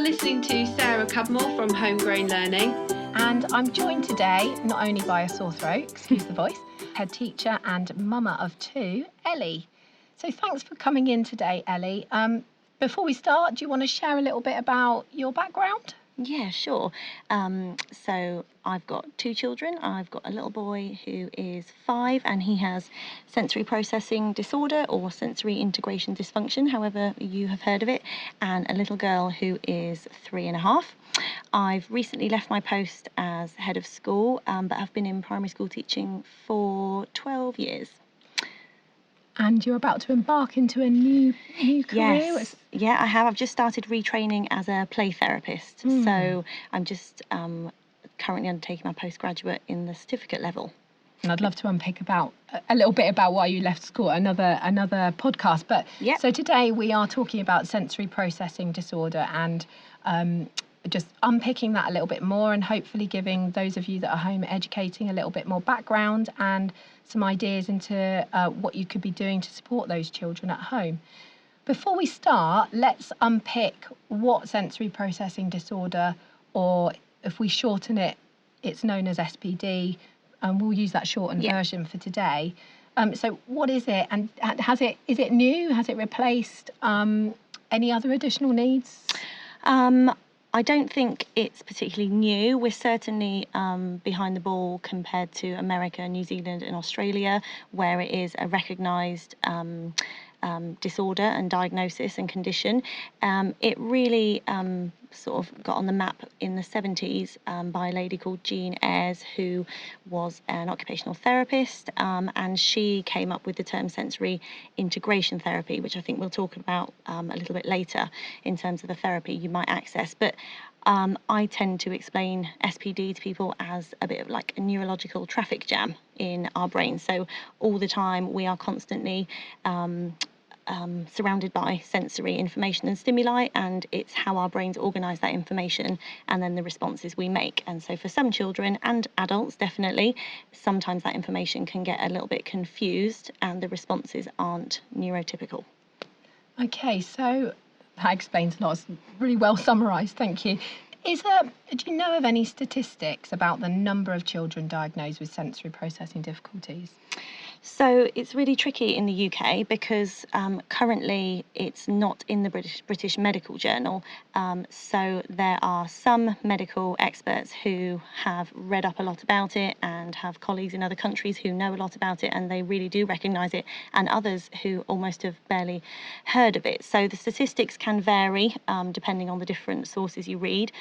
listening to Sarah Cudmore from Homegrown Learning. And I'm joined today not only by a sore throat, excuse the voice, head teacher and mama of two, Ellie. So thanks for coming in today, Ellie. Before we start, do you want to share a little bit about your background? Yeah, sure. So I've got two children. I've got a little boy who is 5 and he has sensory processing disorder or sensory integration dysfunction, however you have heard of it, and a little girl who is 3.5. I've recently left my post as head of school, but have been in primary school teaching for 12 years. And you're about to embark into a new career? Yes, yeah, I have. I've just started retraining as a play therapist. So I'm just currently undertaking my postgraduate in the certificate level. And I'd love to unpick about a little bit about why you left school, another podcast. But Yep. So today we are talking about sensory processing disorder and just unpicking that a little bit more and hopefully giving those of you that are home educating a little bit more background and some ideas into what you could be doing to support those children at home. Before we start, let's unpick what sensory processing disorder, or if we shorten it, it's known as SPD, and we'll use that shortened version for today. So what is it, and is it new? Has it replaced any other additional needs? I don't think it's particularly new. We're certainly behind the ball compared to America, New Zealand and Australia, where it is a recognised disorder and diagnosis and condition. It really sort of got on the map in the 70s by a lady called Jean Ayres, who was an occupational therapist, and she came up with the term sensory integration therapy, which I think we'll talk about a little bit later in terms of the therapy you might access. But I tend to explain SPD to people as a bit of like a neurological traffic jam in our brain. So all the time we are constantly surrounded by sensory information and stimuli, and it's how our brains organise that information and then the responses we make. And so for some children and adults, definitely, sometimes that information can get a little bit confused and the responses aren't neurotypical. Okay, so that explains a lot. It's really well summarised, thank you. Do you know of any statistics about the number of children diagnosed with sensory processing difficulties? So it's really tricky in the UK because currently it's not in the British Medical Journal. So there are some medical experts who have read up a lot about it and have colleagues in other countries who know a lot about it and they really do recognise it, and others who almost have barely heard of it. So the statistics can vary depending on the different sources you read.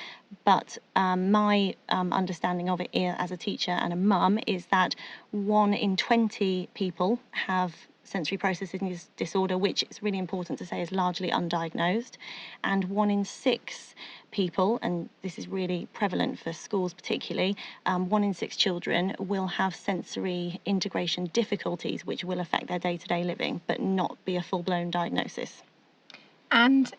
But my understanding of it as a teacher and a mum is that 1 in 20 people have sensory processing disorder, which is really important to say is largely undiagnosed, and 1 in 6 people, and this is really prevalent for schools particularly, 1 in 6 children will have sensory integration difficulties which will affect their day-to-day living but not be a full-blown diagnosis. And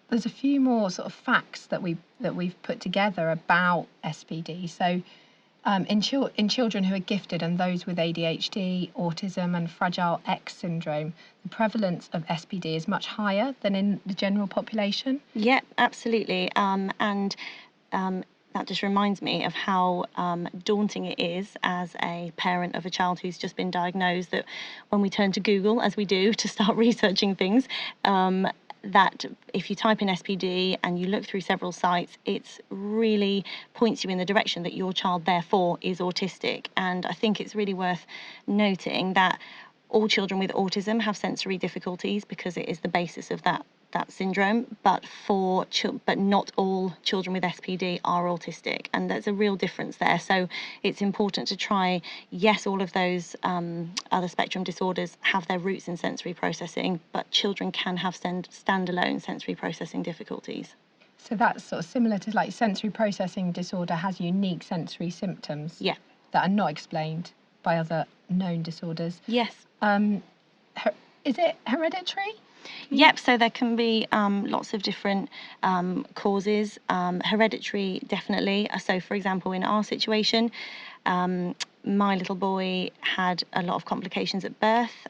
there's a few more sort of facts that we've put together about SPD. So in children who are gifted and those with ADHD, autism and Fragile X syndrome, the prevalence of SPD is much higher than in the general population. Yeah, absolutely. And that just reminds me of how daunting it is as a parent of a child who's just been diagnosed, that when we turn to Google, as we do, to start researching things, that if you type in SPD and you look through several sites, it really points you in the direction that your child therefore is autistic. And I think it's really worth noting that all children with autism have sensory difficulties because it is the basis of that syndrome, but not all children with SPD are autistic, and there's a real difference there. So it's important to try, yes, all of those other spectrum disorders have their roots in sensory processing, but children can have standalone sensory processing difficulties. So that's sort of similar to like sensory processing disorder has unique sensory symptoms that are not explained by other known disorders. Yes. Is it hereditary? Yep, so there can be lots of different causes. Hereditary, definitely. So, for example, in our situation, my little boy had a lot of complications at birth,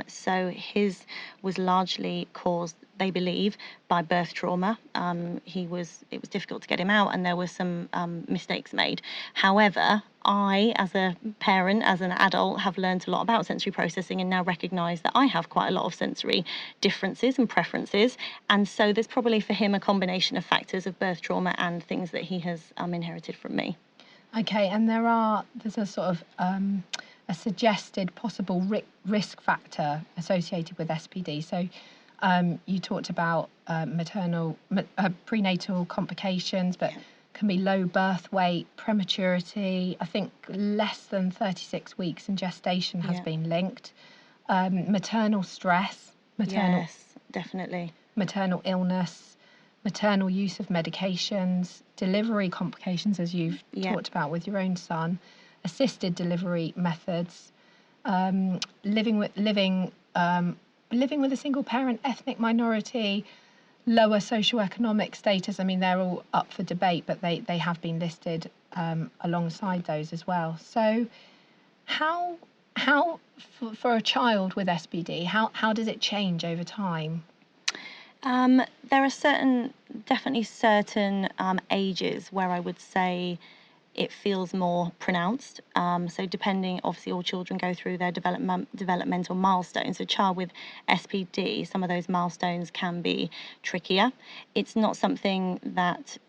so his was largely caused they believe, by birth trauma. It was difficult to get him out, and there were some mistakes made. However, I, as a parent, as an adult, have learned a lot about sensory processing and now recognise that I have quite a lot of sensory differences and preferences. And so there's probably for him a combination of factors of birth trauma and things that he has inherited from me. Okay, and there's a sort of a suggested possible risk factor associated with SPD. So you talked about prenatal complications, but can be low birth weight, prematurity. I think less than 36 weeks in gestation has been linked. Maternal stress, Yes, definitely. maternal illness, maternal use of medications, delivery complications, as you've talked about with your own son, assisted delivery methods, living with a single parent, ethnic minority, lower socioeconomic status. I mean, they're all up for debate, but they have been listed alongside those as well. So how for a child with SPD, how does it change over time? There are definitely certain ages where I would say it feels more pronounced. So depending, obviously all children go through their developmental milestones. So a child with SPD, some of those milestones can be trickier. It's not something that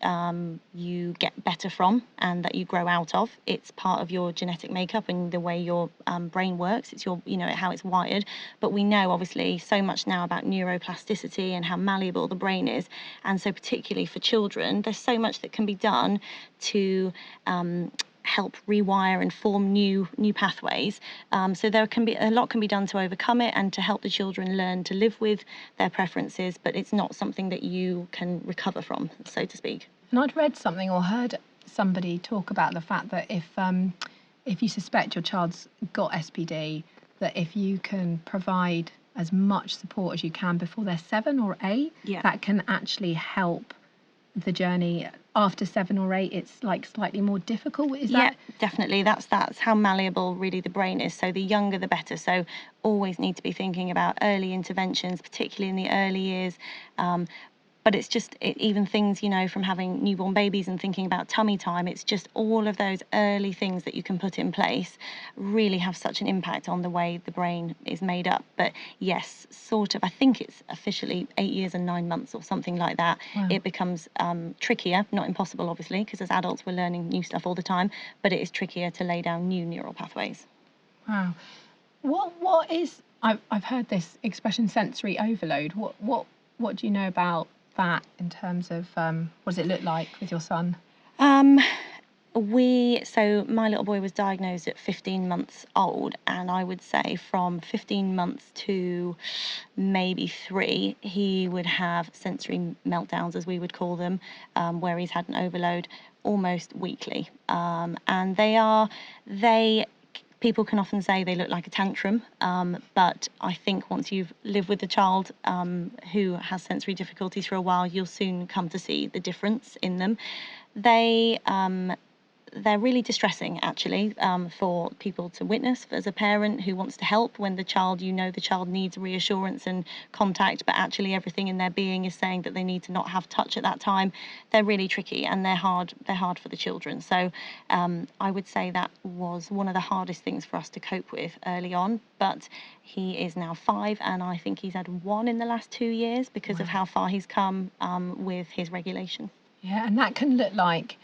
you get better from and that you grow out of. It's part of your genetic makeup and the way your brain works. It's how it's wired. But we know obviously so much now about neuroplasticity and how malleable the brain is. And so particularly for children, there's so much that can be done to help rewire and form new pathways. So there can be a lot can be done to overcome it and to help the children learn to live with their preferences, but it's not something that you can recover from, so to speak. And I'd read something or heard somebody talk about the fact that if you suspect your child's got SPD, that if you can provide as much support as you can before they're 7 or 8, that can actually help the journey. After 7 or 8, it's like slightly more difficult. Is that? Yeah, definitely. That's how malleable really the brain is. So the younger the better. So always need to be thinking about early interventions, particularly in the early years. But it's just even things, from having newborn babies and thinking about tummy time. It's just all of those early things that you can put in place really have such an impact on the way the brain is made up. But yes, sort of, I think it's officially 8 years and 9 months or something like that. Wow. It becomes trickier, not impossible, obviously, because as adults we're learning new stuff all the time, but it is trickier to lay down new neural pathways. Wow. What is, I've heard this expression, sensory overload. What do you know about that in terms of what does it look like with your son? So my little boy was diagnosed at 15 months old, and I would say from 15 months to maybe 3, he would have sensory meltdowns, as we would call them, where he's had an overload almost weekly. And people can often say they look like a tantrum, but I think once you've lived with a child who has sensory difficulties for a while, you'll soon come to see the difference in them. They're really distressing, actually, for people to witness as a parent who wants to help when the child needs reassurance and contact, but actually everything in their being is saying that they need to not have touch at that time. They're really tricky and they're hard for the children. So I would say that was one of the hardest things for us to cope with early on, but he is now 5 and I think he's had 1 in the last 2 years because of how far he's come with his regulation. Yeah, and that can look like,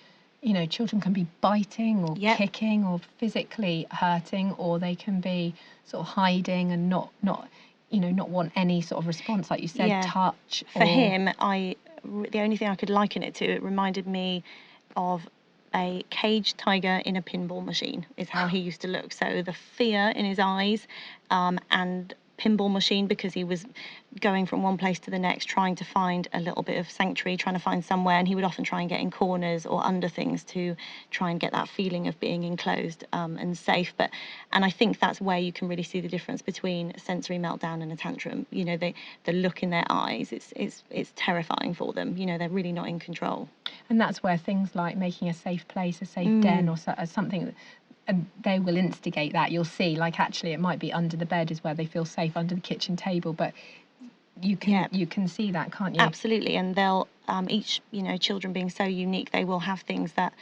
children can be biting or kicking or physically hurting, or they can be sort of hiding and not want any sort of response, like you said, touch. For him, the only thing I could liken it to, it reminded me of a caged tiger in a pinball machine, is how he used to look. So the fear in his eyes and pinball machine, because he was going from one place to the next, trying to find a little bit of sanctuary, trying to find somewhere, and he would often try and get in corners or under things to try and get that feeling of being enclosed and safe. And I think that's where you can really see the difference between a sensory meltdown and a tantrum. The look in their eyes, it's terrifying for them. They're really not in control. And that's where things like making a safe place, a safe den, or something, and they will instigate that. You'll see, like, actually it might be under the bed is where they feel safe, under the kitchen table, but you can see that, can't you? Absolutely, and they'll each, children being so unique, they will have things that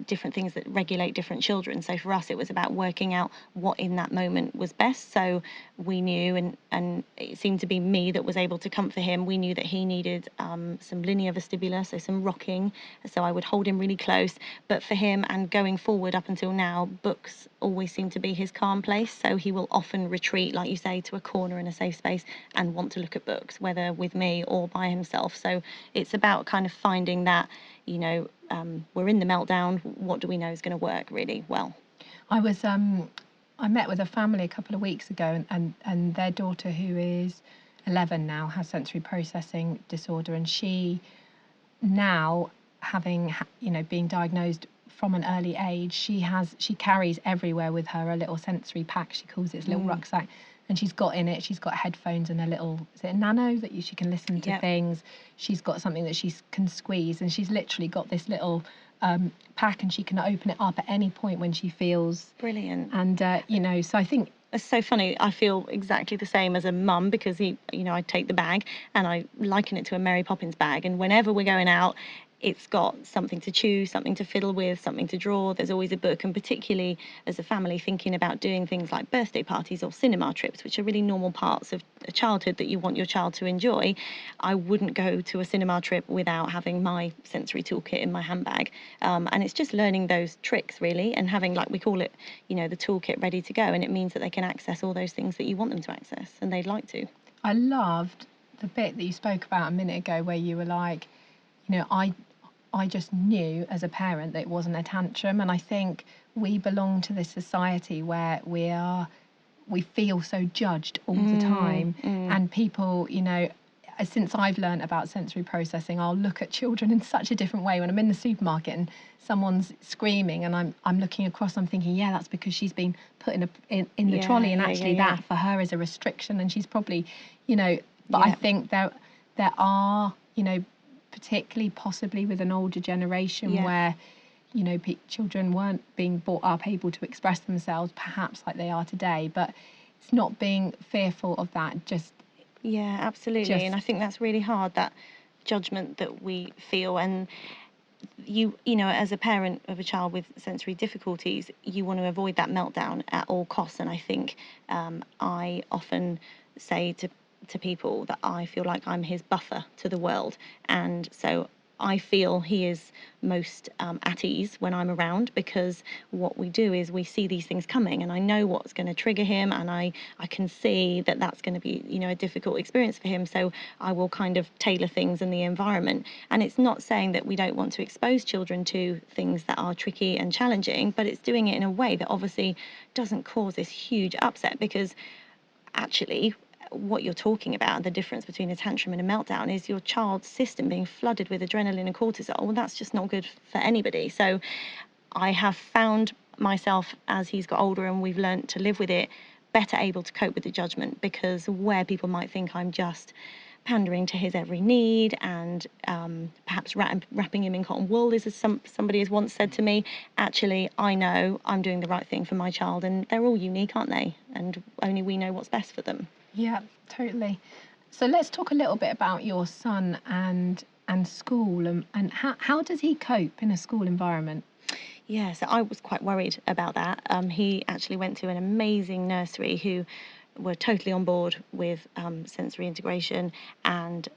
different things that regulate different children. So for us, it was about working out what in that moment was best. So we knew, and it seemed to be me that was able to comfort him. We knew that he needed some linear vestibular, so some rocking. So I would hold him really close. But for him, and going forward up until now, books always seem to be his calm place. So he will often retreat, like you say, to a corner in a safe space and want to look at books, whether with me or by himself. So it's about kind of finding that, we're in the meltdown. What do we know is going to work really well? I met with a family a couple of weeks ago, and their daughter, who is 11 now, has sensory processing disorder, and she now, having being diagnosed from an early age, she carries everywhere with her a little sensory pack. She calls it a little rucksack, and she's got headphones and a little, is it a nano that she can listen to things. She's got something that she can squeeze, and she's literally got this little pack, and she can open it up at any point when she feels. Brilliant. And so I think it's so funny. I feel exactly the same as a mum, because I take the bag and I liken it to a Mary Poppins bag, and whenever we're going out, it's got something to chew, something to fiddle with, something to draw. There's always a book, and particularly as a family thinking about doing things like birthday parties or cinema trips, which are really normal parts of a childhood that you want your child to enjoy. I wouldn't go to a cinema trip without having my sensory toolkit in my handbag. And it's just learning those tricks really, and having, like we call it, the toolkit ready to go. And it means that they can access all those things that you want them to access and they'd like to. I loved the bit that you spoke about a minute ago where you were like, I just knew as a parent that it wasn't a tantrum. And I think we belong to this society where we feel so judged all the time. And people, since I've learned about sensory processing, I'll look at children in such a different way. When I'm in the supermarket and someone's screaming and I'm looking across, I'm thinking, yeah, that's because she's been put in the trolley, and actually that for her is a restriction, and she's probably, but I think there are, particularly possibly with an older generation where children weren't being brought up able to express themselves perhaps like they are today, but it's not being fearful of that, absolutely. And I think that's really hard, that judgment that we feel. And you know, as a parent of a child with sensory difficulties, you want to avoid that meltdown at all costs. And I think I often say to people that I feel like I'm his buffer to the world, and so I feel he is most at ease when I'm around, because what we do is we see these things coming, and I know what's going to trigger him, and I can see that that's going to be a difficult experience for him, so I will kind of tailor things in the environment. And it's not saying that we don't want to expose children to things that are tricky and challenging, but it's doing it in a way that obviously doesn't cause this huge upset, because actually what you're talking about, the difference between a tantrum and a meltdown, is your child's system being flooded with adrenaline and cortisol. Well, that's just not good for anybody. So I have found myself, as he's got older and we've learned to live with it, better able to cope with the judgment, because where people might think I'm just pandering to his every need and perhaps wrapping him in cotton wool, as somebody has once said to me, actually I know I'm doing the right thing for my child, and they're all unique, aren't they? And only we know what's best for them. Yeah, totally. So let's talk a little bit about your son and school, and how does he cope in a school environment? Yeah, so I was quite worried about that. He actually went to an amazing nursery who were totally on board with sensory integration and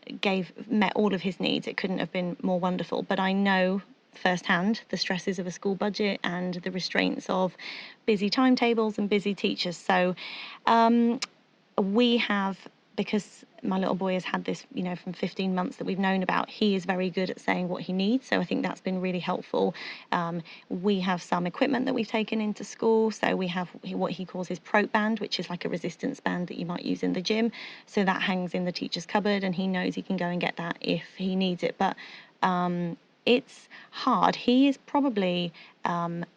met all of his needs. It couldn't have been more wonderful. But I know firsthand the stresses of a school budget and the restraints of busy timetables and busy teachers. So we have, because my little boy has had this, from 15 months that we've known about, he is very good at saying what he needs. So I think that's been really helpful. We have some equipment that we've taken into school. So we have what he calls his Prop band, which is like a resistance band that you might use in the gym. So that hangs in the teacher's cupboard, and he knows he can go and get that if he needs it. But it's hard. He is probably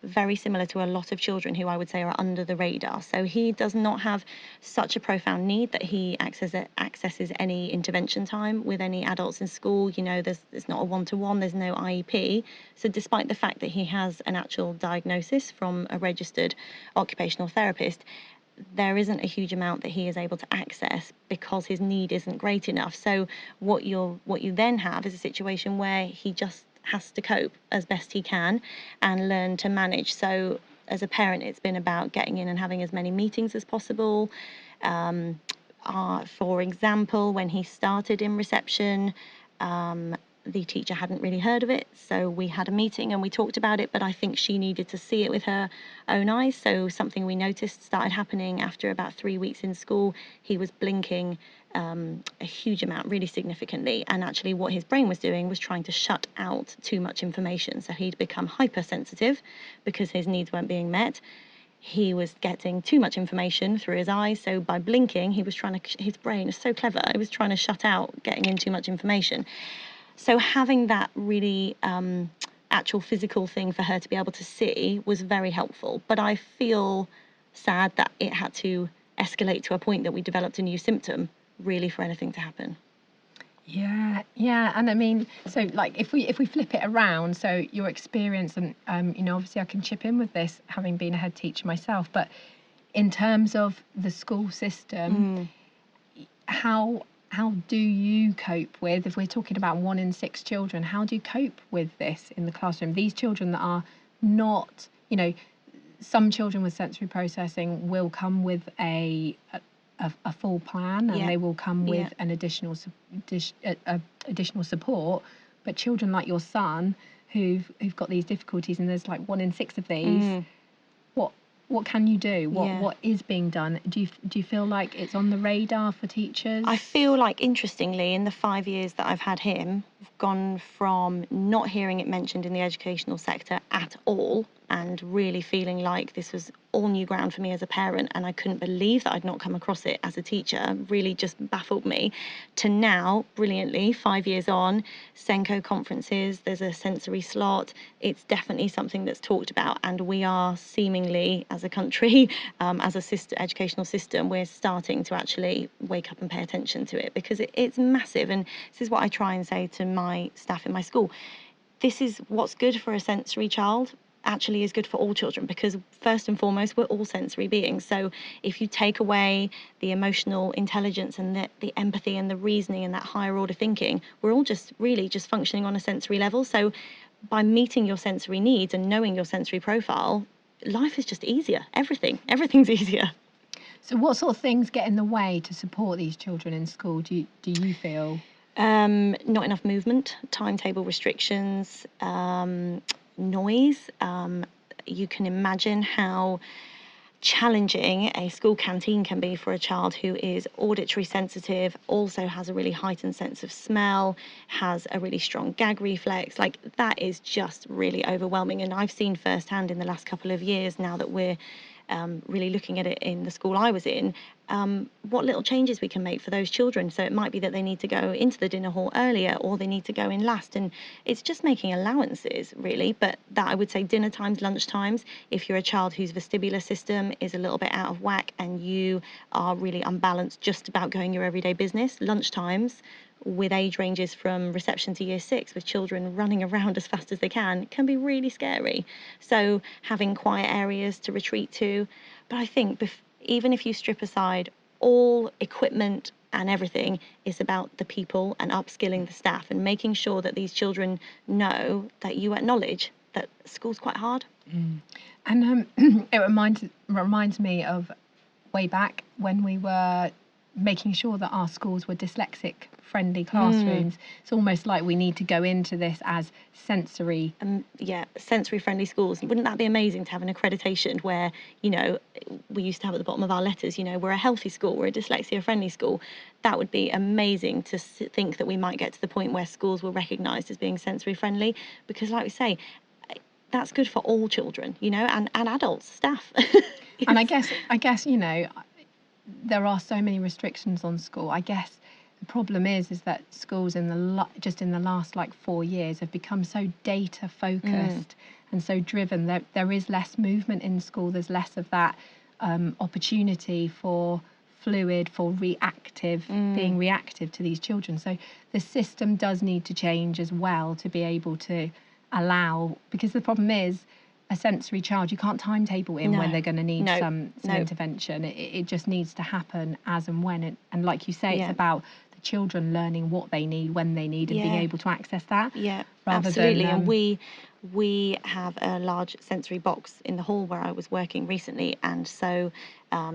very similar to a lot of children who I would say are under the radar. So he does not have such a profound need that he accesses any intervention time with any adults in school. There's not a one-to-one, there's no IEP. So despite the fact that he has an actual diagnosis from a registered occupational therapist, there isn't a huge amount that he is able to access because his need isn't great enough. So what you then have is a situation where he just has to cope as best he can and learn to manage. So as a parent, it's been about getting in and having as many meetings as possible. For example, when he started in reception, the teacher hadn't really heard of it, so we had a meeting and we talked about it, but I think she needed to see it with her own eyes. So something we noticed started happening after about 3 weeks in school. He was blinking a huge amount, really significantly, and actually what his brain was doing was trying to shut out too much information. So he'd become hypersensitive because his needs weren't being met. He was getting too much information through his eyes, so by blinking, his brain is so clever, it was trying to shut out getting in too much information. So having that really actual physical thing for her to be able to see was very helpful. But I feel sad that it had to escalate to a point that we developed a new symptom, really, for anything to happen. Yeah, and I mean, so like if we flip it around, so your experience, and obviously I can chip in with this, having been a head teacher myself, but in terms of the school system, how do you cope with, if we're talking about 1 in 6 children, how do you cope with this in the classroom? These children that are not, some children with sensory processing will come with a full plan, and they will come with an additional support. But children like your son who've got these difficulties, and there's like 1 in 6 of these, what can you do? What is being done? Do you feel like it's on the radar for teachers? I feel like, interestingly, in the 5 years that I've had him, I've gone from not hearing it mentioned in the educational sector at all, and really feeling like this was all new ground for me as a parent, and I couldn't believe that I'd not come across it as a teacher. Really just baffled me. To now, brilliantly, 5 years on, Senko conferences, there's a sensory slot. It's definitely something that's talked about, and we are seemingly, as a country, as a educational system, we're starting to actually wake up and pay attention to it, because it's massive. And this is what I try and say to my staff in my school. This is what's good for a sensory child actually is good for all children, because first and foremost, we're all sensory beings. So if you take away the emotional intelligence and the empathy and the reasoning and that higher order thinking, we're all just really just functioning on a sensory level. So by meeting your sensory needs and knowing your sensory profile, life is just easier. Everything's easier. So what sort of things get in the way to support these children in school, do you feel? Not enough movement, timetable restrictions, noise. You can imagine how challenging a school canteen can be for a child who is auditory sensitive, also has a really heightened sense of smell, has a really strong gag reflex. Like, that is just really overwhelming. And I've seen firsthand in the last couple of years, now that we're really looking at it in the school I was in, what little changes we can make for those children. So it might be that they need to go into the dinner hall earlier, or they need to go in last, and it's just making allowances, really. But that, I would say, dinner times, lunch times, if you're a child whose vestibular system is a little bit out of whack and you are really unbalanced just about going your everyday business, lunch times with age ranges from reception to year 6, with children running around as fast as they can be really scary. So having quiet areas to retreat to. But I think even if you strip aside all equipment and everything, it's about the people and upskilling the staff and making sure that these children know that you acknowledge that school's quite hard. And it reminds me of way back when we were making sure that our schools were dyslexic friendly classrooms. It's almost like we need to go into this as sensory friendly schools. Wouldn't that be amazing to have an accreditation where, we used to have at the bottom of our letters, we're a healthy school, we're a dyslexia friendly school. That would be amazing to think that we might get to the point where schools were recognised as being sensory friendly, because, like we say, that's good for all children, and adults, staff. And I guess there are so many restrictions on school. I guess the problem is that schools in the last 4 years have become so data focused and so driven. There is less movement in school. There's less of that opportunity for fluid, for being reactive to these children. So the system does need to change as well to be able to allow, because the problem is a sensory child, you can't timetable in when they're going to need some intervention. It just needs to happen as and when. And like you say, it's about the children learning what they need, when they need, and being able to access that. Yeah, rather absolutely. Than, and we have a large sensory box in the hall where I was working recently, and so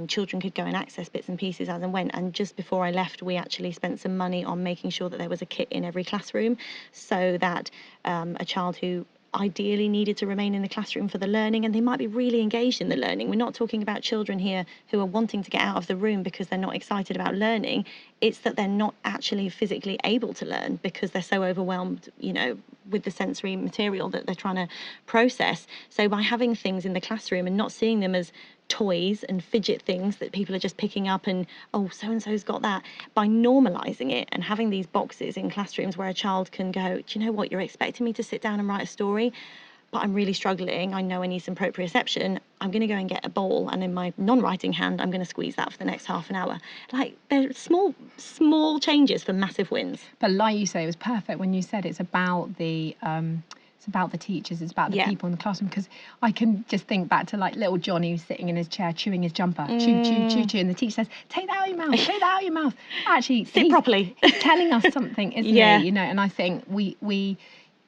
children could go and access bits and pieces as and when. And just before I left, we actually spent some money on making sure that there was a kit in every classroom, so that a child who ideally needed to remain in the classroom for the learning, and they might be really engaged in the learning. We're not talking about children here who are wanting to get out of the room because they're not excited about learning. It's that they're not actually physically able to learn because they're so overwhelmed, with the sensory material that they're trying to process. So by having things in the classroom and not seeing them as toys and fidget things that people are just picking up and, oh, so-and-so's got that, by normalising it and having these boxes in classrooms where a child can go, do you know what, you're expecting me to sit down and write a story, but I'm really struggling, I know I need some proprioception, I'm going to go and get a bowl, and in my non-writing hand I'm going to squeeze that for the next half an hour. Like, they're small changes for massive wins. But like you say, it was perfect when you said it's about the teachers, it's about the people in the classroom, because I can just think back to like little Johnny who's sitting in his chair chewing his jumper, chew, and the teacher says, take that out of your mouth, take that out of your mouth. Actually, sit properly. He's telling us something, isn't he? And I think we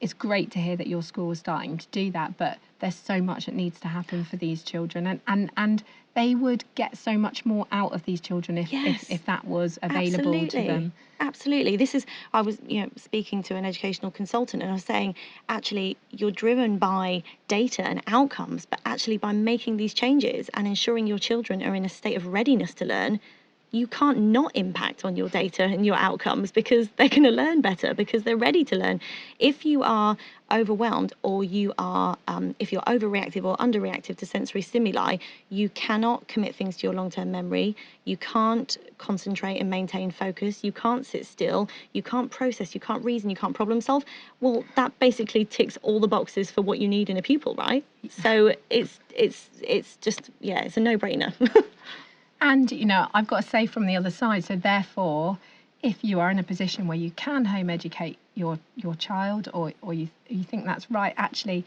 it's great to hear that your school is starting to do that, but there's so much that needs to happen for these children, and they would get so much more out of these children if that was available to them. Absolutely. I was speaking to an educational consultant, and I was saying, actually, you're driven by data and outcomes, but actually by making these changes and ensuring your children are in a state of readiness to learn, you can't not impact on your data and your outcomes, because they're going to learn better because they're ready to learn. If you are overwhelmed, or you are, if you're overreactive or underreactive to sensory stimuli, you cannot commit things to your long-term memory. You can't concentrate and maintain focus. You can't sit still. You can't process. You can't reason. You can't problem solve. Well, that basically ticks all the boxes for what you need in a pupil, right? So it's just, it's a no-brainer. And, I've got to say from the other side, so therefore, if you are in a position where you can home educate your child, or you think that's right, actually,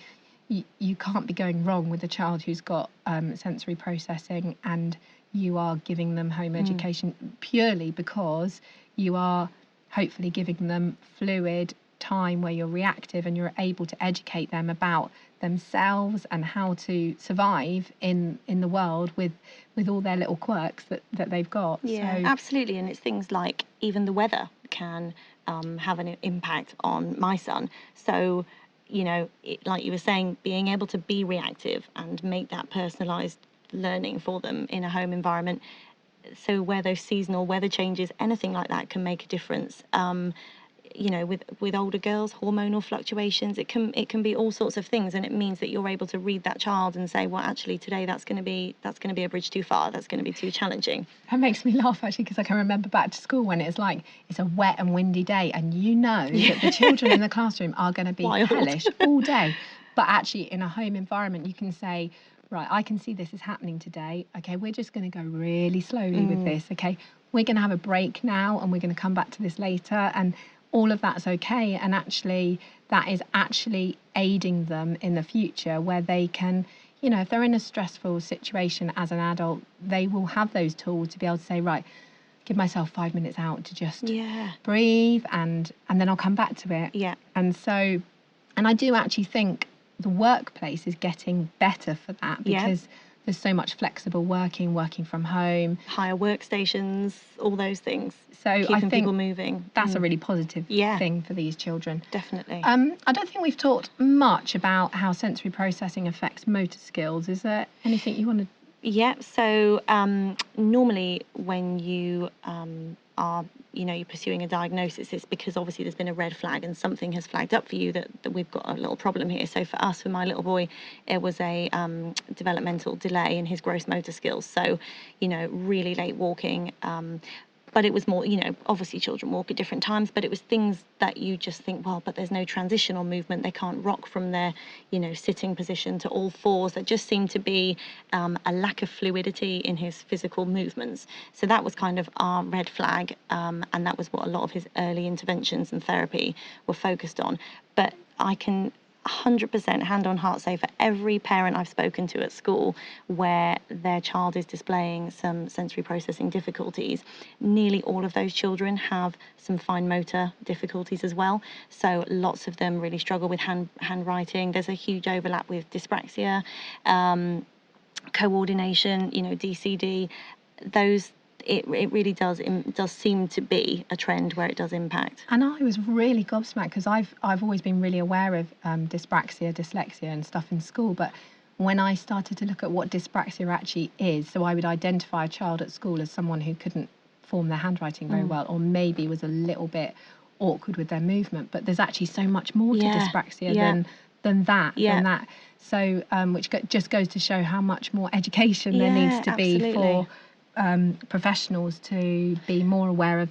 you can't be going wrong with a child who's got sensory processing, and you are giving them home education purely because you are hopefully giving them fluid time where you're reactive and you're able to educate them about themselves and how to survive in the world with all their little quirks that they've got. Yeah, so, absolutely. And it's things like even the weather can have an impact on my son. So, like you were saying, being able to be reactive and make that personalised learning for them in a home environment. So where those seasonal weather changes, anything like that can make a difference. With older girls, hormonal fluctuations, it can be all sorts of things, and it means that you're able to read that child and say, well, actually today that's going to be a bridge too far, that's going to be too challenging. That makes me laugh, actually, because I can remember back to school when it's like it's a wet and windy day, and that the children in the classroom are going to be hellish all day, but actually in a home environment you can say, right, I can see this is happening today, okay, we're just going to go really slowly with this, okay, we're going to have a break now and we're going to come back to this later, and all of that's okay. And actually that is actually aiding them in the future, where they can, if they're in a stressful situation as an adult, they will have those tools to be able to say, right, give myself 5 minutes out to just breathe, and then I'll come back to it. And I do actually think the workplace is getting better for that, because there's so much flexible working from home, higher workstations, all those things. So keeping I think people moving. That's a really positive thing for these children. Definitely. I don't think we've talked much about how sensory processing affects motor skills. Is there anything you want to? Yeah. So normally when you are, you're pursuing a diagnosis, it's because obviously there's been a red flag and something has flagged up for you that we've got a little problem here. So for us, for my little boy, it was a developmental delay in his gross motor skills. So, really late walking. But it was more, obviously children walk at different times, but it was things that you just think, well, but there's no transitional movement. They can't rock from their, sitting position to all fours. There just seemed to be a lack of fluidity in his physical movements. So that was kind of our red flag. And that was what a lot of his early interventions and therapy were focused on. But I can 100% hand on heart say for every parent I've spoken to at school where their child is displaying some sensory processing difficulties, nearly all of those children have some fine motor difficulties as well. So lots of them really struggle with handwriting. There's a huge overlap with dyspraxia, coordination, DCD. It really does seem to be a trend where it does impact. And I was really gobsmacked because I've always been really aware of dyspraxia, dyslexia and stuff in school, but when I started to look at what dyspraxia actually is, so I would identify a child at school as someone who couldn't form their handwriting very well, or maybe was a little bit awkward with their movement, but there's actually so much more to dyspraxia than that. So which just goes to show how much more education there needs to be for professionals to be more aware of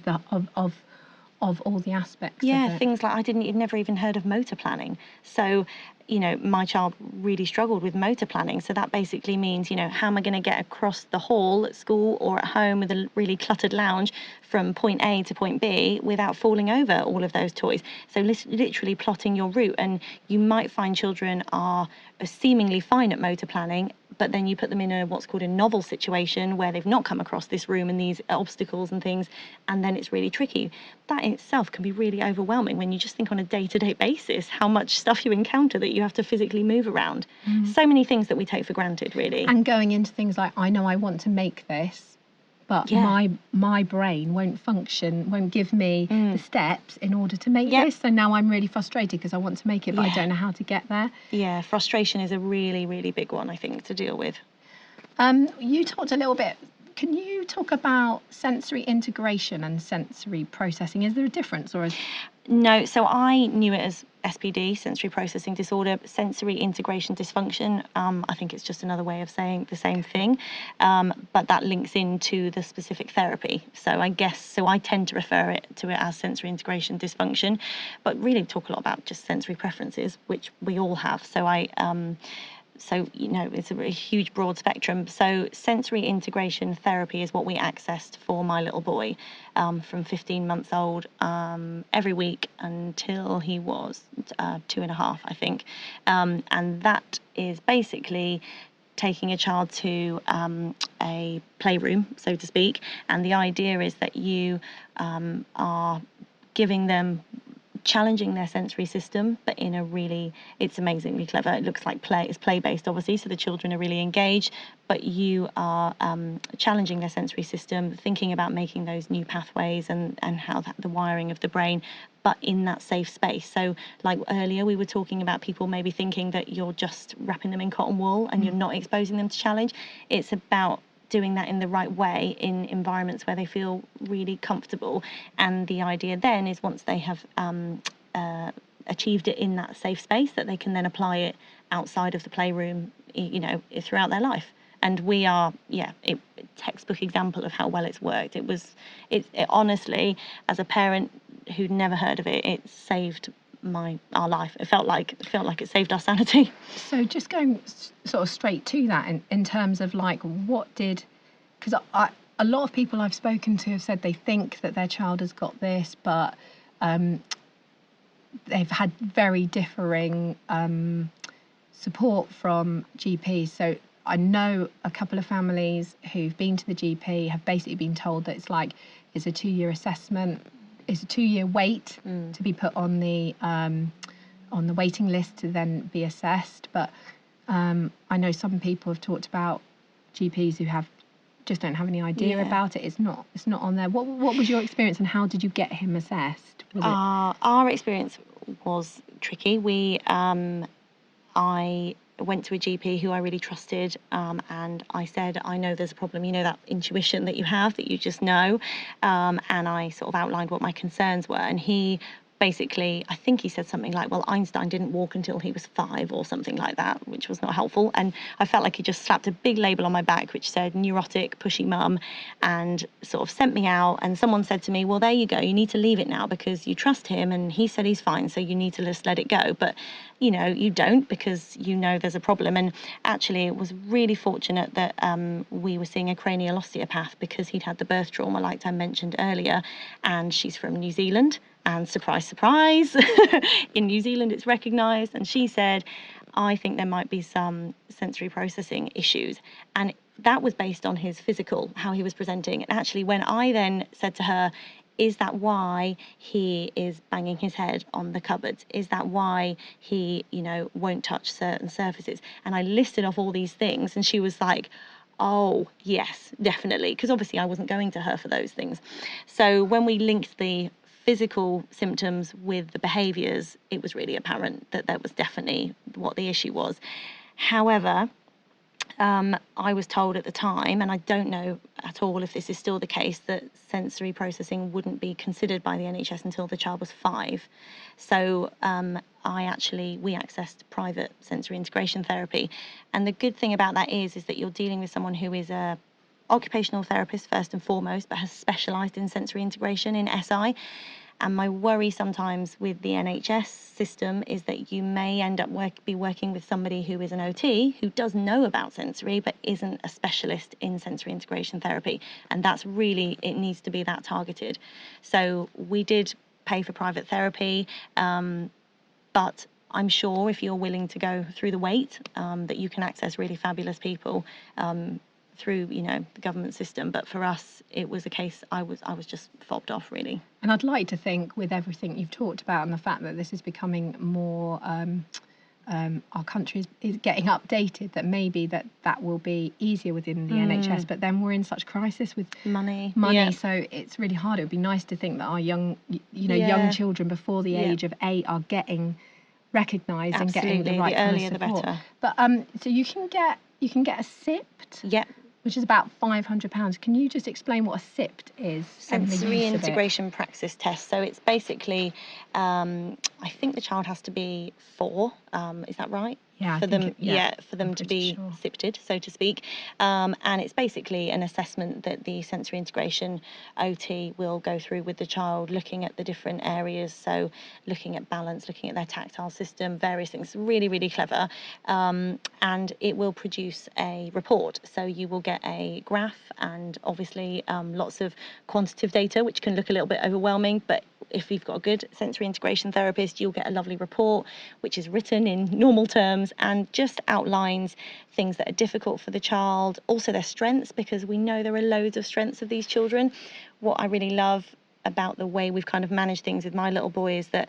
of all the aspects of it. Things like I'd never even heard of motor planning. So my child really struggled with motor planning. So that basically means, how am I going to get across the hall at school or at home with a really cluttered lounge from point A to point B without falling over all of those toys. So literally plotting your route. And you might find children are seemingly fine at motor planning, but then you put them in what's called a novel situation where they've not come across this room and these obstacles and things, and then it's really tricky. That in itself can be really overwhelming when you just think on a day-to-day basis how much stuff you encounter that you have to physically move around. So many things that we take for granted, really. And going into things like, I know I want to make this, but my brain won't function, won't give me the steps in order to make this. So now I'm really frustrated because I want to make it, but I don't know how to get there. Yeah, frustration is a really, really big one, I think, to deal with. You talked a little bit. Can you talk about sensory integration and sensory processing? Is there a difference, or is... No, so I knew it as SPD, sensory processing disorder. Sensory integration dysfunction, I think it's just another way of saying the same thing, but that links into the specific therapy. So I tend to refer to it as sensory integration dysfunction, but really talk a lot about just sensory preferences, which we all have. So it's a huge broad spectrum. So sensory integration therapy is what we accessed for my little boy from 15 months old every week until he was 2.5, I think. And that is basically taking a child to a playroom, so to speak. And the idea is that you are giving them, challenging their sensory system, but it's amazingly clever. It looks like play. It's play-based, obviously, so the children are really engaged, but you are challenging their sensory system, thinking about making those new pathways and how the wiring of the brain, but in that safe space. So like earlier, we were talking about people maybe thinking that you're just wrapping them in cotton wool and you're not exposing them to challenge. It's about doing that in the right way in environments where they feel really comfortable. And the idea then is once they have achieved it in that safe space, that they can then apply it outside of the playroom, throughout their life. And we are, a textbook example of how well it's worked. It honestly, as a parent who'd never heard of it, it saved our life. It felt like it saved our sanity. So just going sort of straight to that in terms of like because a lot of people I've spoken to have said they think that their child has got this, but they've had very differing support from GPs. So I know a couple of families who've been to the GP have basically been told that it's a 2-year assessment. It's a 2-year wait to be put on the waiting list to then be assessed. But I know some people have talked about GPs who just don't have any idea about it. It's not on there. What was your experience, and how did you get him assessed? Our experience was tricky. I went to a GP who I really trusted, and I said, I know there's a problem, that intuition that you have, that you just know, and I sort of outlined what my concerns were, and he basically, I think he said something like, well, Einstein didn't walk until he was 5 or something like that, which was not helpful. And I felt like he just slapped a big label on my back which said neurotic, pushy mum, and sort of sent me out. And someone said to me, well, there you go, you need to leave it now because you trust him and he said he's fine, so you need to just let it go. But you don't, because there's a problem. And actually it was really fortunate that we were seeing a cranial osteopath, because he'd had the birth trauma like I mentioned earlier, and she's from New Zealand. And surprise, surprise, in New Zealand it's recognised. And she said, I think there might be some sensory processing issues. And that was based on his physical, how he was presenting. And actually, when I then said to her, is that why he is banging his head on the cupboards? Is that why he, won't touch certain surfaces? And I listed off all these things, and she was like, oh, yes, definitely. Because obviously I wasn't going to her for those things. So when we linked the physical symptoms with the behaviours, it was really apparent that that was definitely what the issue was. However, I was told at the time, and I don't know at all if this is still the case, that sensory processing wouldn't be considered by the NHS until the child was 5. So we accessed private sensory integration therapy. And the good thing about that is that you're dealing with someone who is a occupational therapist first and foremost, but has specialised in sensory integration in SI. And my worry sometimes with the NHS system is that you may end up be working with somebody who is an OT who does know about sensory but isn't a specialist in sensory integration therapy. And that's really, it needs to be that targeted. So we did pay for private therapy, but I'm sure if you're willing to go through the wait, that you can access really fabulous people through the government system. But for us, it was a case I was just fobbed off, really. And I'd like to think, with everything you've talked about and the fact that this is becoming more our country is getting updated, that maybe that will be easier within the NHS. But then we're in such crisis with money, so it's really hard. It would be nice to think that our young children before the age of 8 are getting recognised and getting the right kind of support. The better. But so you can get a SIPT. Yep. Which is about £500. Can you just explain what a SIPT is? Sensory integration praxis test. So it's basically, I think the child has to be 4. Is that right? Yeah. For them to be SIPTed, so to speak. And it's basically an assessment that the sensory integration OT will go through with the child, looking at the different areas. So looking at balance, looking at their tactile system, various things. Really, really clever. And it will produce a report. So you will get a graph and obviously lots of quantitative data, which can look a little bit overwhelming, but if you've got a good sensory integration therapist, you'll get a lovely report which is written in normal terms and just outlines things that are difficult for the child, also their strengths, because we know there are loads of strengths of these children. What I really love about the way we've kind of managed things with my little boy is that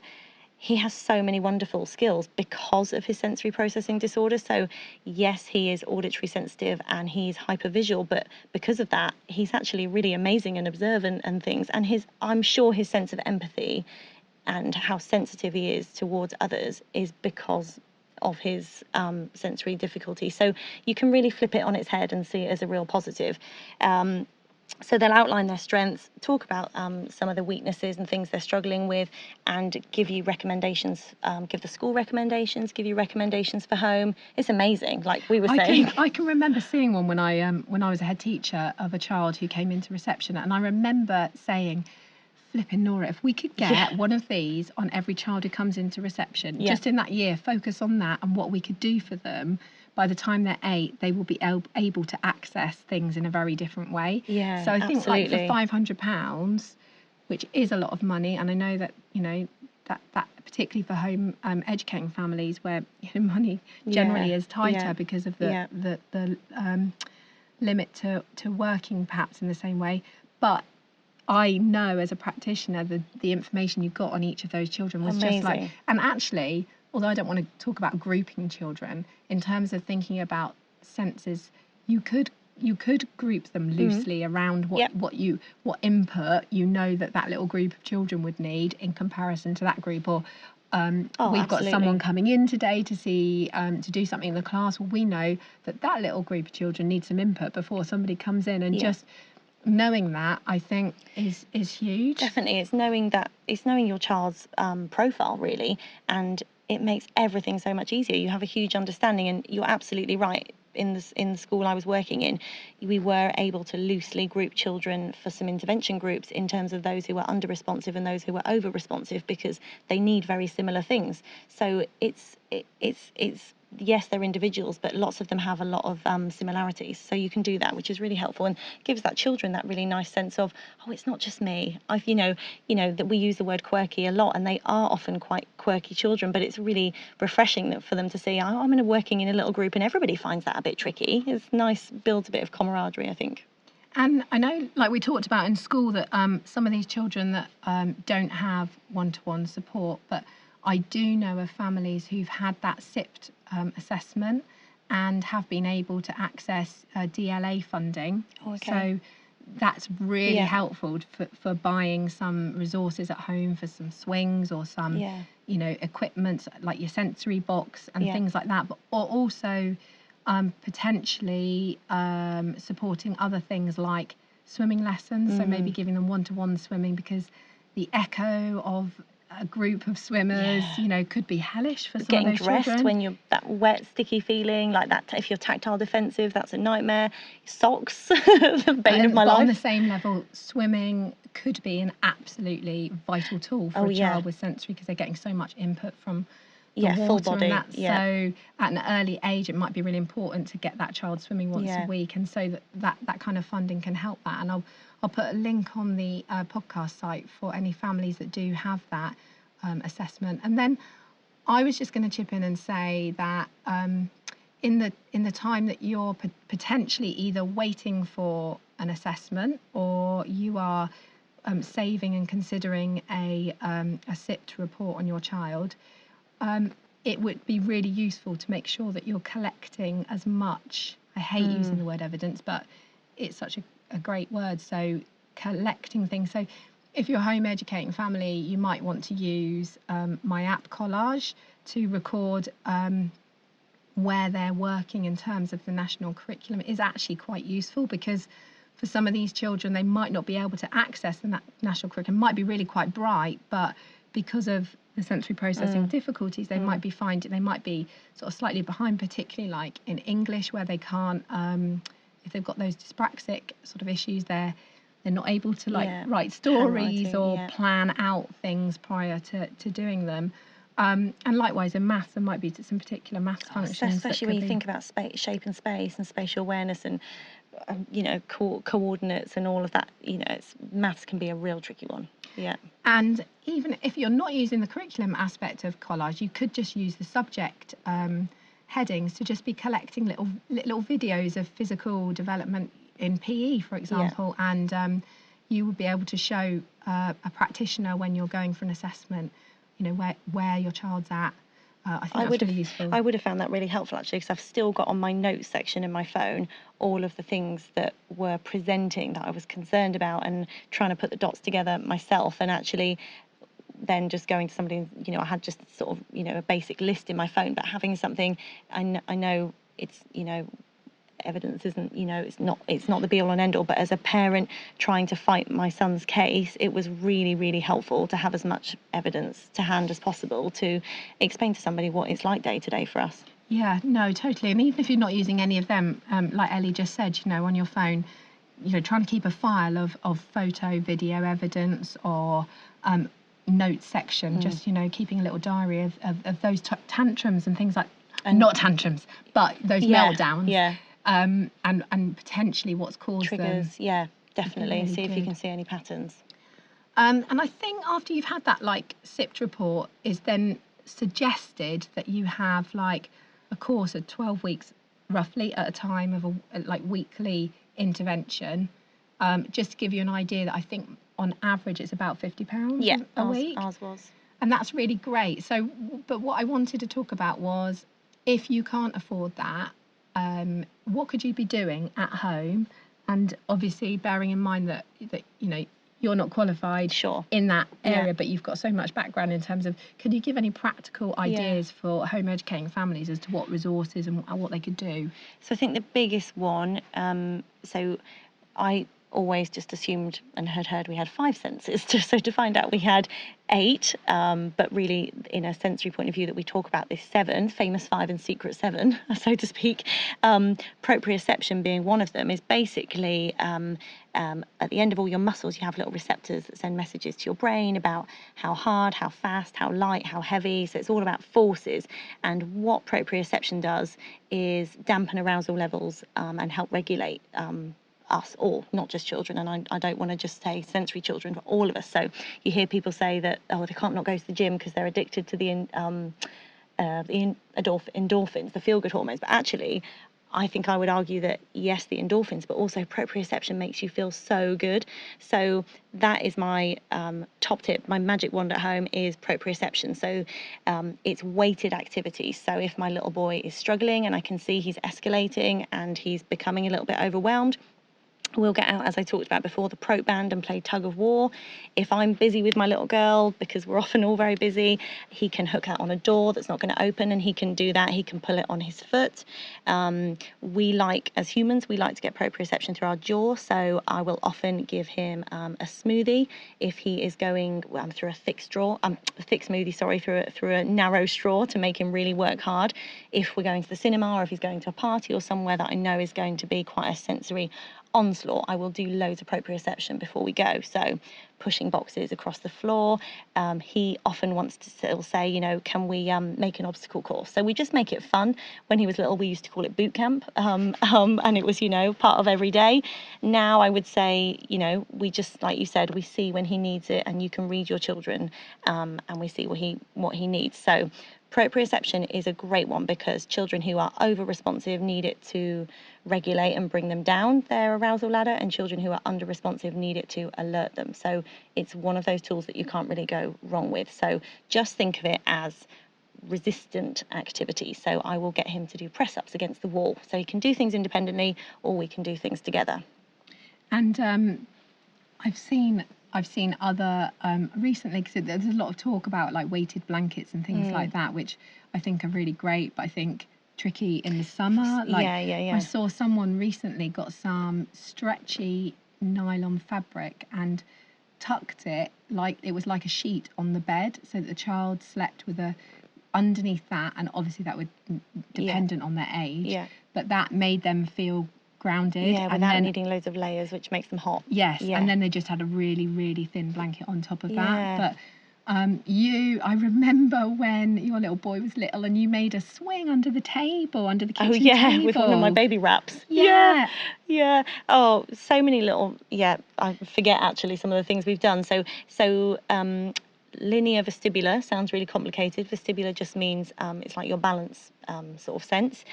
he has so many wonderful skills because of his sensory processing disorder. So yes, he is auditory sensitive and he's hypervisual, but because of that, he's actually really amazing and observant and things. And I'm sure his sense of empathy and how sensitive he is towards others is because of his sensory difficulty. So you can really flip it on its head and see it as a real positive. So they'll outline their strengths, talk about some of the weaknesses and things they're struggling with, and give you recommendations, give the school recommendations, give you recommendations for home. It's amazing, like we were saying. I can remember seeing one when I was a head teacher of a child who came into reception, and I remember saying, flipping Nora, if we could get one of these on every child who comes into reception, just in that year, focus on that and what we could do for them. By the time they're 8, they will be able to access things in a very different way. Yeah, so I think absolutely. like for £500, which is a lot of money, and I know that that particularly for home educating families where money generally is tighter because of the limit to working perhaps in the same way. But I know as a practitioner the information you got on each of those children was amazing. Just like, and actually, although I don't want to talk about grouping children, in terms of thinking about senses, you could group them loosely around what input that little group of children would need in comparison to that group. Or we've got someone coming in today to see to do something in the class. Well, we know that little group of children needs some input before somebody comes in, and just knowing that, I think, is huge. Definitely, it's knowing your child's profile, really, and it makes everything so much easier. You have a huge understanding, and you're absolutely right. In the school I was working in, we were able to loosely group children for some intervention groups in terms of those who were under responsive and those who were over responsive, because they need very similar things. So it's yes, they're individuals, but lots of them have a lot of similarities. So you can do that, which is really helpful and gives that children that really nice sense of, oh, it's not just me. You know that we use the word quirky a lot, and they are often quite quirky children, but it's really refreshing for them to see, oh, I'm working in a little group and everybody finds that a bit tricky. It's nice, builds a bit of camaraderie, I think. And I know, like we talked about in school, that some of these children that don't have one-to-one support, but I do know of families who've had that SIPT assessment and have been able to access DLA funding. Oh, okay. So that's really helpful for buying some resources at home for some swings or some, equipment like your sensory box and things like that, but or also potentially supporting other things like swimming lessons. So maybe giving them one-to-one swimming, because the echo of a group of swimmers, could be hellish for some getting of those dressed children. when you're that wet, sticky feeling like that. If you're tactile defensive, that's a nightmare. Socks, the bane of my life. On the same level, swimming could be an absolutely vital tool for a child with sensory, because they're getting so much input from the water full body. And that. So at an early age, it might be really important to get that child swimming once a week, and so that kind of funding can help that. And I'll put a link on the podcast site for any families that do have that assessment. And then I was just going to chip in and say that in the time that you're potentially either waiting for an assessment or you are saving and considering a SIPT report on your child, it would be really useful to make sure that you're collecting as much. I hate using the word evidence, but it's such a great word. So collecting things. So if you're a home educating family, you might want to use my app Collage to record where they're working in terms of the national curriculum. It is actually quite useful, because for some of these children, they might not be able to access the national curriculum. It might be really quite bright, but because of the sensory processing difficulties, they might be sort of slightly behind, particularly like in English, where they can't, if they've got those dyspraxic sort of issues, they're not able to write stories or plan out things prior to doing them. And likewise in maths, there might be some particular maths functions. Especially when you think about shape and space and spatial awareness and coordinates and all of that. Maths can be a real tricky one. Yeah. And even if you're not using the curriculum aspect of Collage, you could just use the subject headings to just be collecting little videos of physical development in PE, for example, and you would be able to show a practitioner when you're going for an assessment, where your child's at. I think that's really useful. I would have found that really helpful, actually, because I've still got on my notes section in my phone all of the things that were presenting that I was concerned about, and trying to put the dots together myself, and actually then just going to somebody, I had just sort of, a basic list in my phone, but having something, I know it's, evidence isn't, it's not the be all and end all, but as a parent trying to fight my son's case, it was really, really helpful to have as much evidence to hand as possible to explain to somebody what it's like day to day for us. Yeah, no, totally. And even if you're not using any of them, like Ellie just said, on your phone, trying to keep a file of photo, video evidence, or notes section, just, keeping a little diary of those tantrums and things like, and not tantrums, but those meltdowns. Yeah. And potentially what's caused triggers, them. Definitely. Really see if you can see any patterns. And I think after you've had that SIPT report, is then suggested that you have a course of 12 weeks roughly at a time of a weekly intervention, just to give you an idea that I think on average it's about £50 a week. Ours was. And that's really great. So, but what I wanted to talk about was, if you can't afford that, what could you be doing at home? And obviously bearing in mind that you're not qualified in that area, but you've got so much background in terms of, can you give any practical ideas for home educating families as to what resources and what they could do? So I think the biggest one, so I always just assumed and had heard we had 5 senses, just so to find out we had 8, but really in a sensory point of view that we talk about this 7, famous 5 and secret 7, so to speak. Proprioception being one of them is basically at the end of all your muscles you have little receptors that send messages to your brain about how hard, how fast, how light, how heavy. So it's all about forces, and what proprioception does is dampen arousal levels and help regulate us all, not just children, and I don't want to just say sensory children, but all of us. So you hear people say that, oh, they can't not go to the gym because they're addicted to the endorphins, the feel-good hormones. But actually, I think I would argue that yes, the endorphins, but also proprioception makes you feel so good. So that is my top tip. My magic wand at home is proprioception. So it's weighted activity. So if my little boy is struggling and I can see he's escalating and he's becoming a little bit overwhelmed, we'll get out, as I talked about before, the prop band and play tug of war. If I'm busy with my little girl, because we're often all very busy, he can hook out on a door that's not going to open, and he can do that. He can pull it on his foot. We like, as humans, we like to get proprioception through our jaw, so I will often give him a smoothie if he is going through a thick smoothie, through a narrow straw to make him really work hard. If we're going to the cinema, or if he's going to a party or somewhere that I know is going to be quite a sensory onslaught, I will do loads of proprioception before we go. So pushing boxes across the floor. He often wants to still say, you know, can we make an obstacle course? So we just make it fun. When he was little, we used to call it boot camp, and it was, you know, part of every day. Now I would say, you know, we just, like you said, we see when he needs it, and you can read your children, and we see what he needs. So proprioception is a great one because children who are over responsive need it to regulate and bring them down their arousal ladder, and children who are under responsive need it to alert them. So it's one of those tools that you can't really go wrong with. So just think of it as resistant activity. So I will get him to do press-ups against the wall, so he can do things independently, or we can do things together. And I've seen other recently, because there's a lot of talk about like weighted blankets and things like that, which I think are really great, but I think tricky in the summer. Like, yeah. I saw someone recently got some stretchy nylon fabric and tucked it like it was like a sheet on the bed, so that the child slept with a underneath that, and obviously that would dependent on their age, but that made them feel grounded, without needing loads of layers, which makes them hot. And then they just had a really, really thin blanket on top of that. But I remember when your little boy was little and you made a swing under the table, under the kitchen table. With one of my baby wraps. Oh, so many little, I forget actually some of the things we've done. So linear vestibular sounds really complicated. Vestibular just means it's like your balance sort of sense.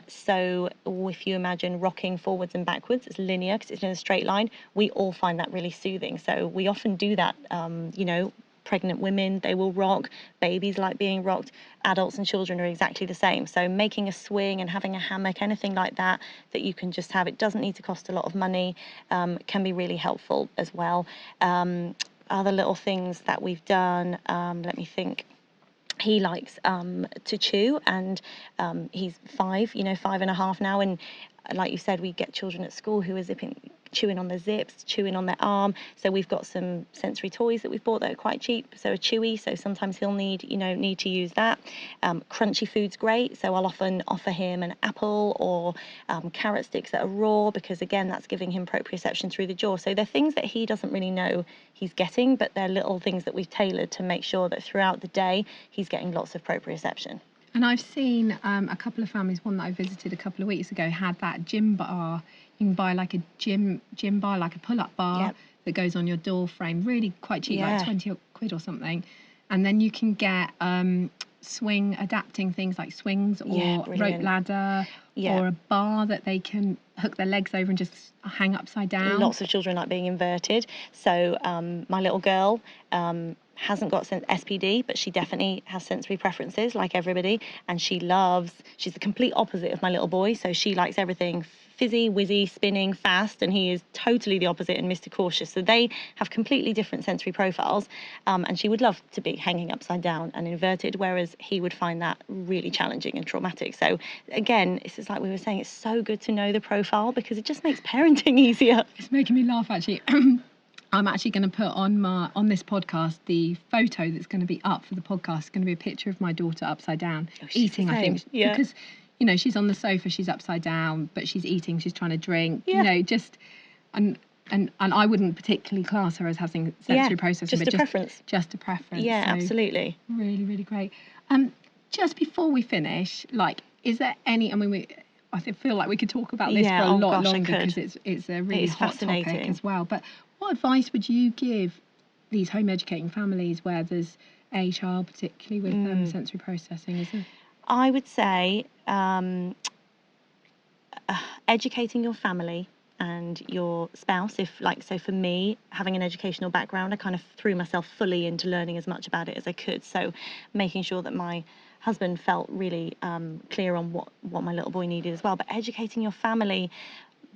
So if you imagine rocking forwards and backwards, it's linear because it's in a straight line. We all find that really soothing. So we often do that, you know, pregnant women, they will rock, babies like being rocked, adults and children are exactly the same. So making a swing and having a hammock, anything like that you can just have, it doesn't need to cost a lot of money, can be really helpful as well. Other little things that we've done, let me think. He likes to chew, and he's 5.5 now, and like you said, we get children at school who are chewing on their zips, chewing on their arm. So we've got some sensory toys that we've bought that are quite cheap, so a chewy, so sometimes he'll need to use that. Crunchy food's great, so I'll often offer him an apple or carrot sticks that are raw, because again, that's giving him proprioception through the jaw. So they're things that he doesn't really know he's getting, but they're little things that we've tailored to make sure that throughout the day he's getting lots of proprioception. And I've seen a couple of families, one that I visited a couple of weeks ago, had that gym bar. You can buy like a gym bar, like a pull-up bar that goes on your door frame, really quite cheap, like 20 quid or something. And then you can get swing adapting things like swings or rope ladder or a bar that they can hook their legs over and just hang upside down. Lots of children like being inverted. So my little girl hasn't got SPD, but she definitely has sensory preferences like everybody, and she's the complete opposite of my little boy, so she likes everything fizzy, whizzy, spinning, fast, and he is totally the opposite and Mr. Cautious. So they have completely different sensory profiles, and she would love to be hanging upside down and inverted, whereas he would find that really challenging and traumatic. So again, it's just like we were saying, it's so good to know the profile because it just makes parenting easier. It's making me laugh, actually. I'm actually going to put on this podcast, the photo that's going to be up for the podcast is going to be a picture of my daughter upside down, eating, I think. Yeah. Because, she's on the sofa, she's upside down, but she's eating, she's trying to drink, and I wouldn't particularly class her as having sensory processing. Just a preference. Just a preference. Yeah, so absolutely. Really, really great. Just before we finish, is there any, I feel like we could talk about this for a lot longer because it's a really hot topic as well. But what advice would you give these home educating families where there's a child particularly with sensory processing? I would say educating your family and your spouse. So for me, having an educational background, I kind of threw myself fully into learning as much about it as I could. So making sure that my husband felt really clear on what my little boy needed as well. But educating your family,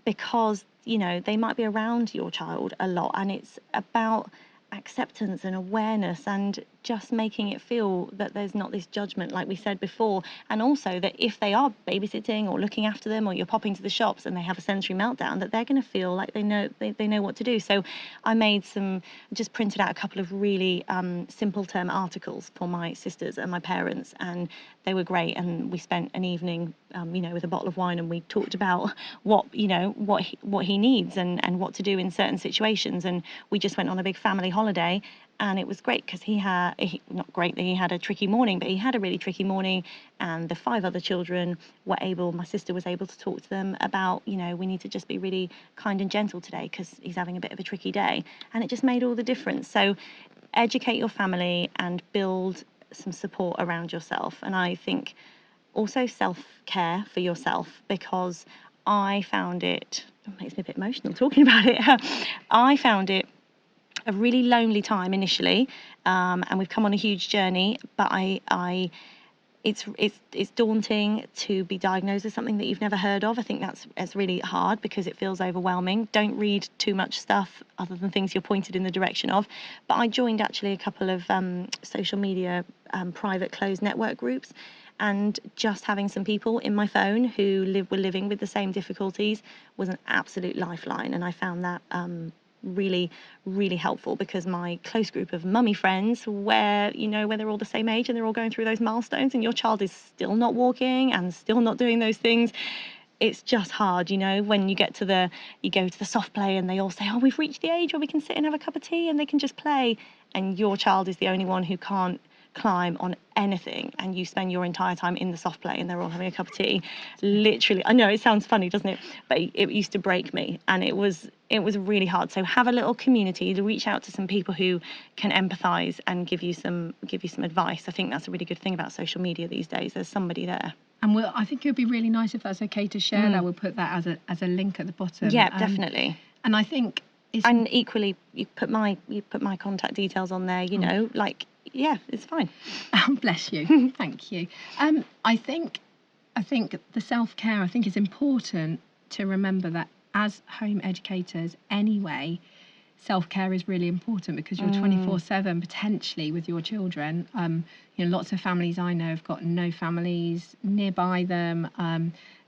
because they might be around your child a lot, and it's about acceptance and awareness and just making it feel that there's not this judgment like we said before, and also that if they are babysitting or looking after them, or you're popping to the shops and they have a sensory meltdown, that they're going to feel like they know what to do. So I just printed out a couple of really simple term articles for my sisters and my parents, and they were great, and we spent an evening with a bottle of wine, and we talked about what he needs and what to do in certain situations. And we just went on a big family holiday, and it was great because not great that he had a tricky morning, but he had a really tricky morning, and the 5 other children my sister was able to talk to them about, we need to just be really kind and gentle today because he's having a bit of a tricky day. And it just made all the difference. So educate your family and build some support around yourself. And I think also self-care for yourself, because I found it makes me a bit emotional talking about it. I found it a really lonely time initially, and we've come on a huge journey, but it's daunting to be diagnosed with something that you've never heard of. I think that's really hard because it feels overwhelming. Don't read too much stuff other than things you're pointed in the direction of. But I joined actually a couple of social media private closed network groups, and just having some people in my phone who were living with the same difficulties was an absolute lifeline. And I found that really, really helpful, because my close group of mummy friends, where they're all the same age and they're all going through those milestones, and your child is still not walking and still not doing those things, it's just hard, when you go to the soft play and they all say, oh, we've reached the age where we can sit and have a cup of tea and they can just play, and your child is the only one who can't climb on anything, and you spend your entire time in the soft play and they're all having a cup of tea. Literally, I know it sounds funny, doesn't it, but it used to break me, and it was really hard. So have a little community, to reach out to some people who can empathize and give you some advice. I think that's a really good thing about social media these days. There's somebody there. And I think it would be really nice if that's okay to share that. We'll put that as a link at the bottom. Yeah, definitely. And I think and equally you put my contact details on there, yeah, it's fine. Oh, bless you. Thank you. I think the self-care, is important to remember that as home educators anyway, self-care is really important, because you're 24/7 potentially with your children. Lots of families I know have got no families nearby them,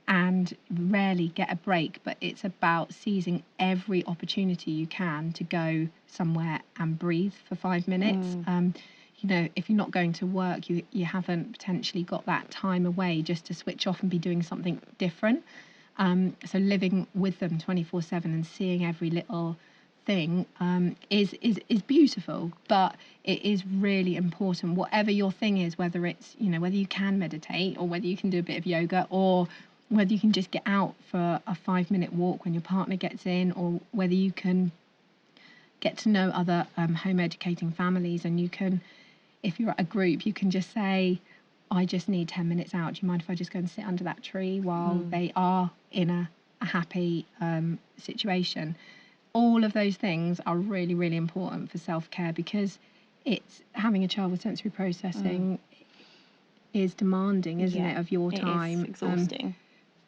and rarely get a break, but it's about seizing every opportunity you can to go somewhere and breathe for 5 minutes. If you're not going to work, you haven't potentially got that time away just to switch off and be doing something different. So living with them 24/7 and seeing every little thing is beautiful, but it is really important. Whatever your thing is, whether it's whether you can meditate, or whether you can do a bit of yoga, or whether you can just get out for a 5-minute walk when your partner gets in, or whether you can get to know other home educating families, and you can, if you're at a group, you can just say, I just need 10 minutes out. Do you mind if I just go and sit under that tree while they are in a happy situation? All of those things are really, really important for self-care, because it's having a child with sensory processing is demanding, isn't it, of your time. It's exhausting.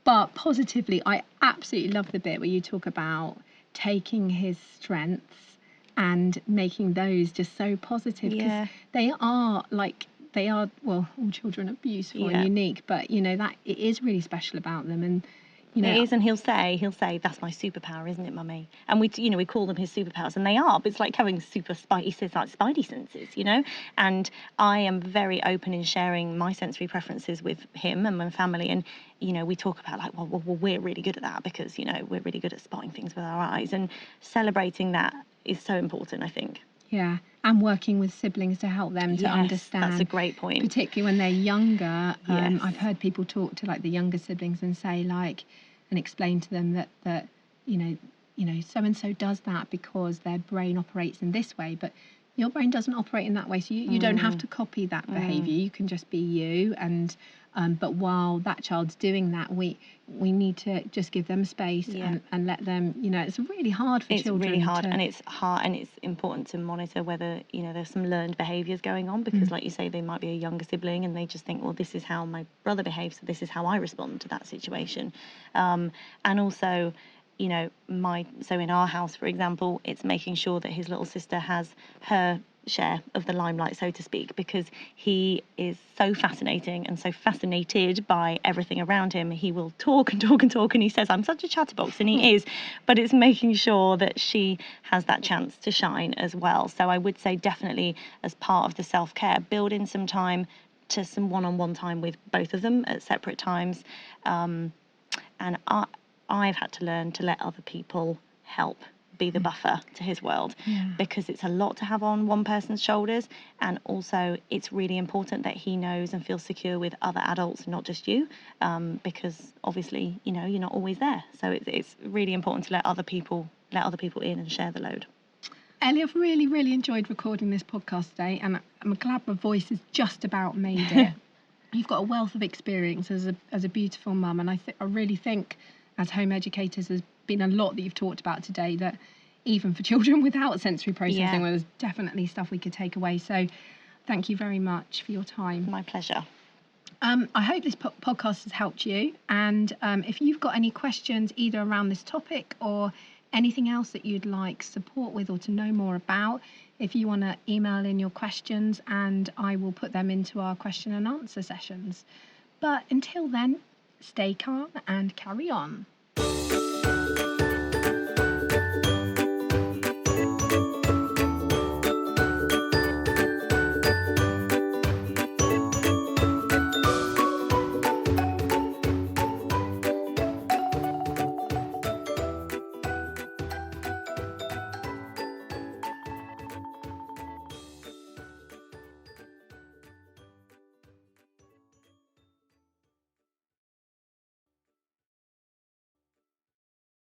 But positively, I absolutely love the bit where you talk about taking his strengths and making those just so positive, because they are, well, all children are beautiful and unique, but that it is really special about them. And it is, and he'll say, that's my superpower, isn't it, mummy? And we call them his superpowers, and they are, but it's like having he says, like, spidey senses, and I am very open in sharing my sensory preferences with him and my family, and we talk about, like, well, we're really good at that because we're really good at spotting things with our eyes, and celebrating that is so important, I think. Yeah, and working with siblings to help them to understand. That's a great point. Particularly when they're younger. I've heard people talk to, like, the younger siblings and say, like, and explain to them that so and so does that because their brain operates in this way, but your brain doesn't operate in that way, so you don't have to copy that behaviour. You can just be you, and but while that child's doing that, we need to just give them space and let them. It's really hard for children. It's really hard, and it's important to monitor whether there's some learned behaviours going on, because like you say, they might be a younger sibling and they just think, well, this is how my brother behaves, so this is how I respond to that situation, and also. So in our house, for example, it's making sure that his little sister has her share of the limelight, so to speak, because he is so fascinating and so fascinated by everything around him. He will talk and talk and talk, and he says, I'm such a chatterbox, and he is, but it's making sure that she has that chance to shine as well. So I would say definitely, as part of the self-care, build in some time to some one-on-one time with both of them at separate times, and I've had to learn to let other people help be the buffer to his world, because it's a lot to have on one person's shoulders, and also it's really important that he knows and feels secure with other adults, not just you, because obviously you're not always there, so it's really important to let other people in and share the load. Ellie, I've really, really enjoyed recording this podcast today, and I'm glad my voice has just about made it. You've got a wealth of experience as a beautiful mum, and I really think, as home educators, there's been a lot that you've talked about today that even for children without sensory processing, well, there's definitely stuff we could take away. So thank you very much for your time. My pleasure. I hope this podcast has helped you. And if you've got any questions either around this topic or anything else that you'd like support with or to know more about, if you want to email in your questions, and I will put them into our question and answer sessions. But until then, stay calm and carry on.